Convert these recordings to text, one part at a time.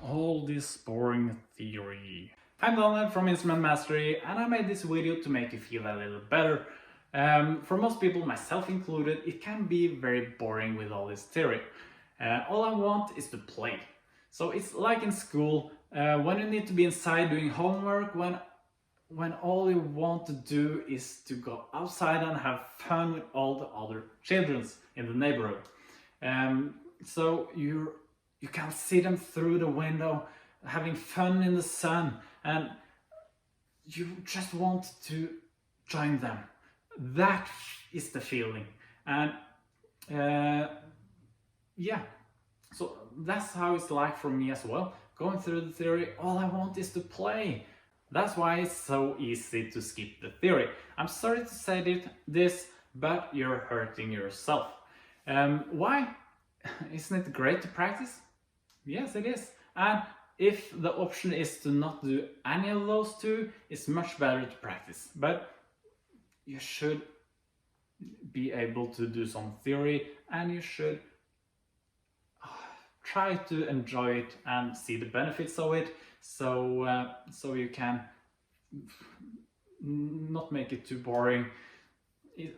All this boring theory. I'm Donald from Instrument Mastery, and I made this video to make you feel a little better. For most people, myself included, it can be very boring with all this theory. All I want is to play. So it's like in school, when you need to be inside doing homework, when all you want to do is to go outside and have fun with all the other children in the neighborhood. So you can see them through the window having fun in the sun, and you just want to join them. That is the feeling. And yeah, so that's how it's like for me as well. Going through the theory, all I want is to play. That's why it's so easy to skip the theory. I'm sorry to say this, but you're hurting yourself. Why? Isn't it great to practice? Yes, it is. And if the option is to not do any of those two, it's much better to practice. But you should be able to do some theory, and you should try to enjoy it and see the benefits of it, so you can not make it too boring,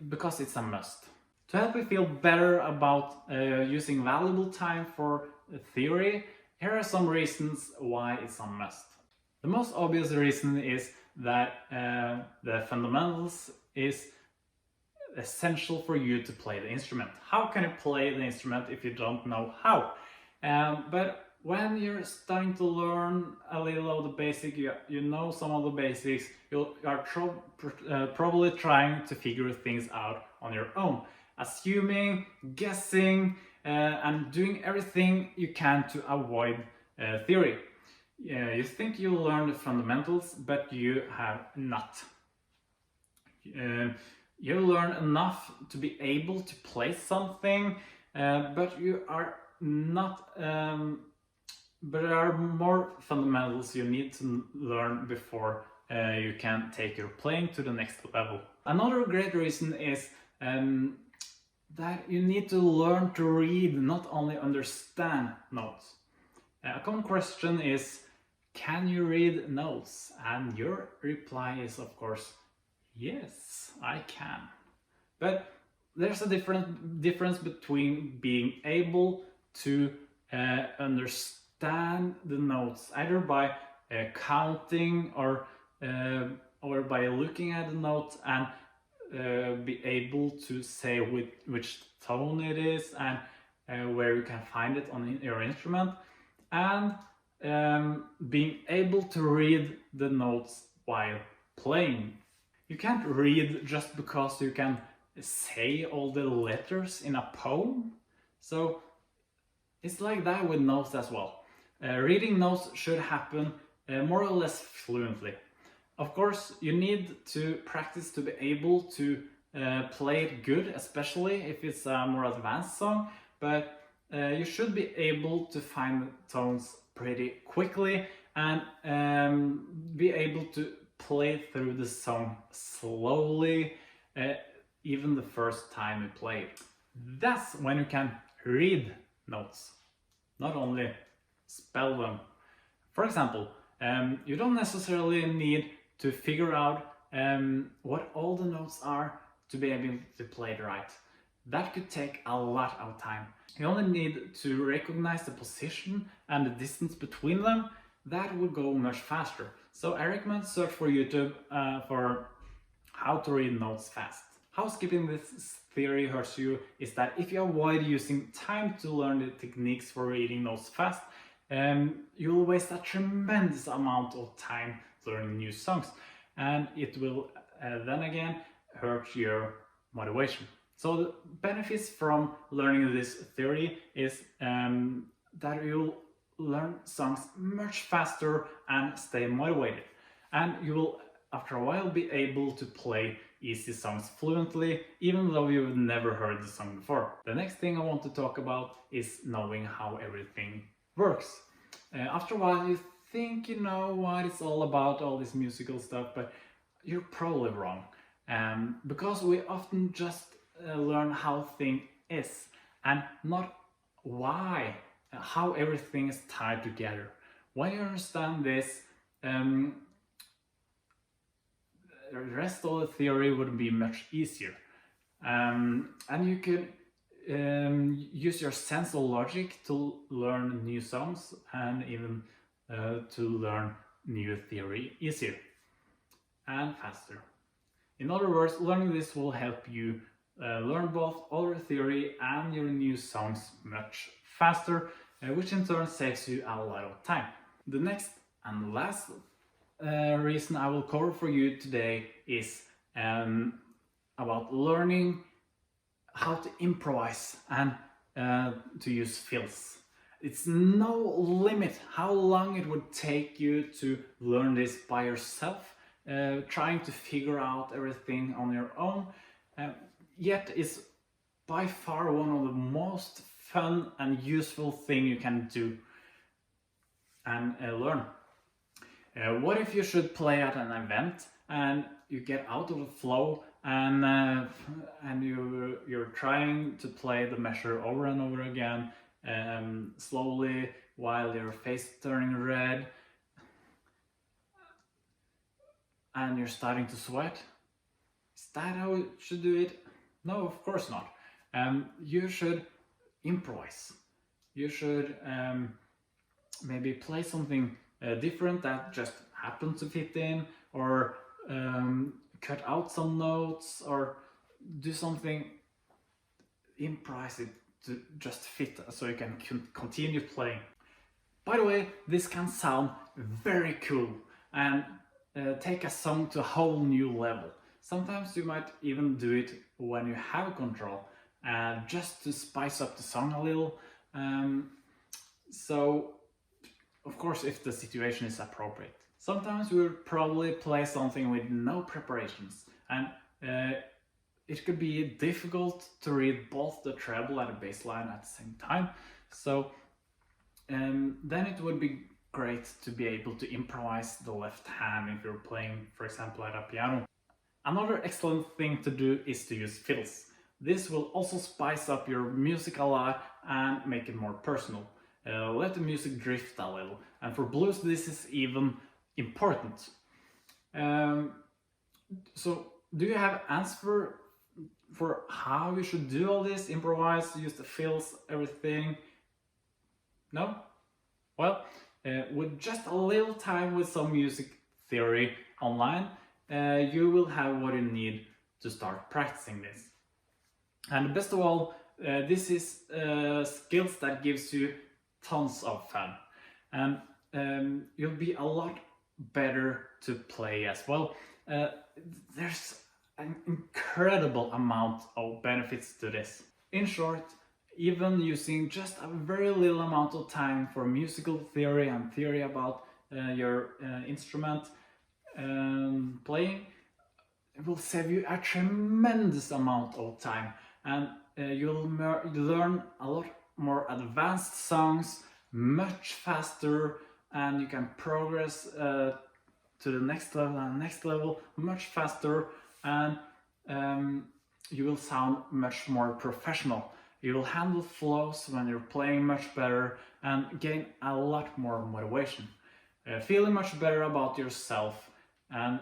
because it's a must. To help you feel better about using valuable time for theory, here are some reasons why it's a must. The most obvious reason is that the fundamentals is essential for you to play the instrument. How can you play the instrument if you don't know how? But when you're starting to learn a little of the basics, you know some of the basics, you are probably trying to figure things out on your own, assuming, guessing, and doing everything you can to avoid theory. You think you learn the fundamentals, but you have not. You learn enough to be able to play something, but you are not. But there are more fundamentals you need to learn before you can take your playing to the next level. Another great reason is that you need to learn to read, not only understand notes. A common question is, can you read notes? And your reply is, of course, yes, I can. But there's a difference between being able to understand the notes, either by counting or by looking at the notes and be able to say which tone it is and where you can find it on your instrument, and being able to read the notes while playing. You can't read just because you can say all the letters in a poem. So it's like that with notes as well. Reading notes should happen more or less fluently. Of course, you need to practice to be able to play it good, especially if it's a more advanced song, but you should be able to find tones pretty quickly and be able to play through the song slowly, even the first time you play it. That's when you can read notes, not only spell them. For example, you don't necessarily need to figure out what all the notes are to be able to play it right. That could take a lot of time. You only need to recognize the position and the distance between them. That would go much faster. So I recommend search for YouTube for how to read notes fast. How skipping this theory hurts you is that if you avoid using time to learn the techniques for reading notes fast, you'll waste a tremendous amount of time learning new songs, and it will then again hurt your motivation. So the benefits from learning this theory is that you'll learn songs much faster and stay motivated, and you will after a while be able to play easy songs fluently, even though you've never heard the song before. The next thing I want to talk about is knowing how everything works. After a while you think you know what it's all about, all this musical stuff, but you're probably wrong. Because we often just learn how thing is and not why how everything is tied together. When you understand this, the rest of the theory would be much easier. And you can use your sense of logic to learn new songs and even to learn new theory easier and faster. In other words, learning this will help you learn both older theory and your new songs much faster, which in turn saves you a lot of time. The next and last reason I will cover for you today is about learning how to improvise and to use fills. It's no limit how long it would take you to learn this by yourself, trying to figure out everything on your own, yet it's by far one of the most fun and useful thing you can do and learn. What if you should play at an event and you get out of the flow and you're trying to play the measure over and over again, slowly, while your face turning red and you're starting to sweat? Is that how you should do it? No, of course not. You should improvise. You should maybe play something different that just happens to fit in, or cut out some notes, or do something, improvise it to just fit so you can continue playing. By the way, this can sound very cool and take a song to a whole new level. Sometimes you might even do it when you have control, just to spice up the song a little. So, of course, if the situation is appropriate. Sometimes we'll probably play something with no preparations, and it could be difficult to read both the treble and the bass line at the same time. So then it would be great to be able to improvise the left hand if you're playing, for example, at a piano. Another excellent thing to do is to use fills. This will also spice up your music a lot and make it more personal. Let the music drift a little, and for blues this is even important. So do you have answer for how you should do all this? Improvise, use the fills, everything? No? Well, with just a little time with some music theory online, you will have what you need to start practicing this. And best of all, this is skills that gives you tons of fun, and you'll be a lot better to play as well. There's an incredible amount of benefits to this. In short, even using just a very little amount of time for musical theory and theory about your instrument playing, it will save you a tremendous amount of time, and you'll learn a lot more advanced songs much faster, and you can progress to the next level and next level much faster, and you will sound much more professional. You will handle flows when you're playing much better and gain a lot more motivation, feeling much better about yourself, and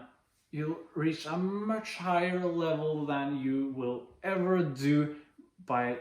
you'll reach a much higher level than you will ever do by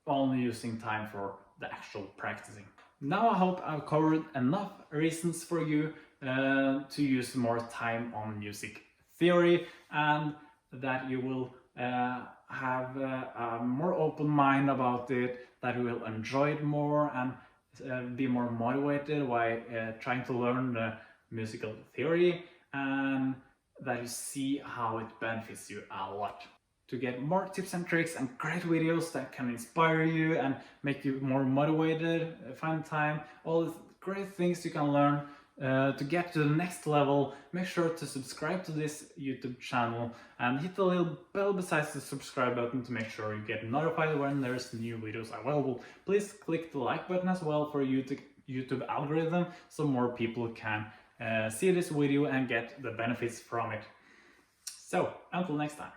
only using time for the actual practicing. Now I hope I've covered enough reasons for you to use more time on music theory, and that you will have a more open mind about it, that you will enjoy it more and be more motivated while trying to learn the musical theory, and that you see how it benefits you a lot. To get more tips and tricks and great videos that can inspire you and make you more motivated, find time, all the great things you can learn to get to the next level, make sure to subscribe to this YouTube channel and hit the little bell besides the subscribe button to make sure you get notified when there's new videos available. Please click the like button as well for YouTube algorithm so more people can see this video and get the benefits from it. So, until next time.